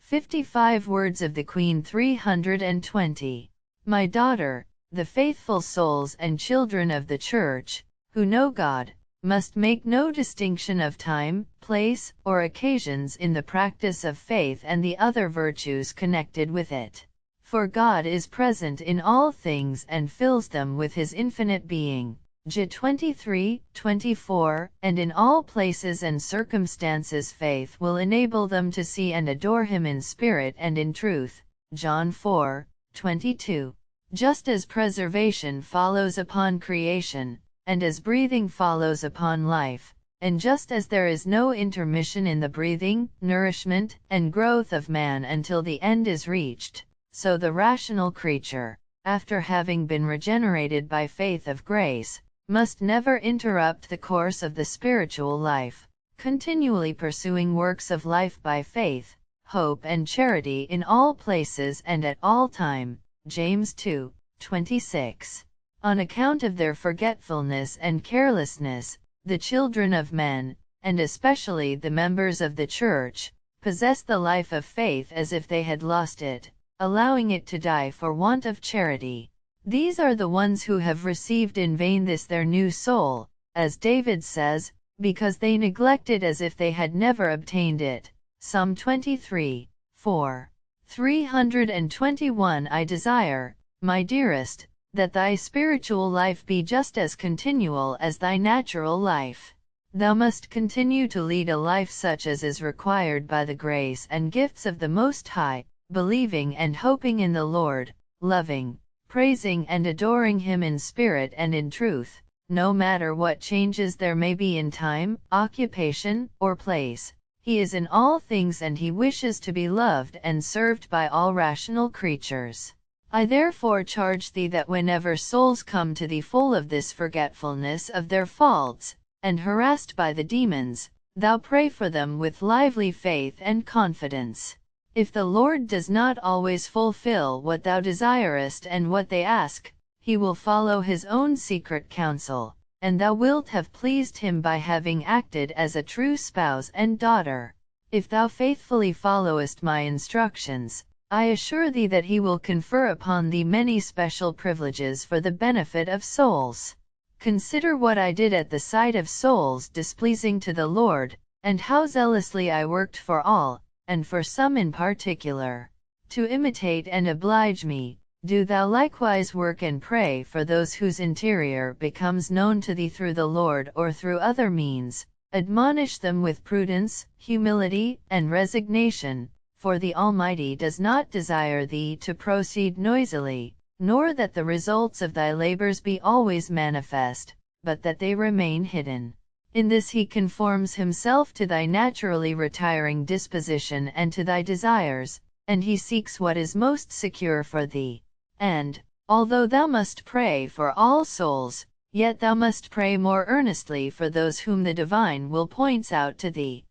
55 Words of the Queen 320. My daughter, the faithful souls and children of the Church, who know God, must make no distinction of time, place, or occasions in the practice of faith and the other virtues connected with it. For God is present in all things and fills them with His infinite being. J 23:24, and in all places and circumstances faith will enable them to see and adore Him in spirit and in truth. John 4:22. Just as preservation follows upon creation, and as breathing follows upon life, and just as there is no intermission in the breathing, nourishment, and growth of man until the end is reached, so the rational creature, after having been regenerated by faith of grace, must never interrupt the course of the spiritual life, continually pursuing works of life by faith, hope and charity in all places and at all time. James 2:26. On account of their forgetfulness and carelessness, the children of men, and especially the members of the Church, possess the life of faith as if they had lost it, allowing it to die for want of charity. These are the ones who have received in vain this their new soul, as David says, because they neglect it as if they had never obtained it. Psalm 23:4. 321 I desire, my dearest, that thy spiritual life be just as continual as thy natural life. Thou must continue to lead a life such as is required by the grace and gifts of the Most High, believing and hoping in the Lord, loving, praising and adoring Him in spirit and in truth, no matter what changes there may be in time, occupation, or place. He is in all things and He wishes to be loved and served by all rational creatures. I therefore charge thee that whenever souls come to thee full of this forgetfulness of their faults, and harassed by the demons, thou pray for them with lively faith and confidence. If the Lord does not always fulfill what thou desirest and what they ask, He will follow His own secret counsel, and thou wilt have pleased Him by having acted as a true spouse and daughter. If thou faithfully followest my instructions, I assure thee that He will confer upon thee many special privileges for the benefit of souls. Consider what I did at the sight of souls displeasing to the Lord, and how zealously I worked for all, and for some in particular. To imitate and oblige me, do thou likewise work and pray for those whose interior becomes known to thee through the Lord or through other means. Admonish them with prudence, humility, and resignation, for the Almighty does not desire thee to proceed noisily, nor that the results of thy labors be always manifest, but that they remain hidden. In this He conforms Himself to thy naturally retiring disposition and to thy desires, and He seeks what is most secure for thee. And, although thou must pray for all souls, yet thou must pray more earnestly for those whom the Divine will point out to thee.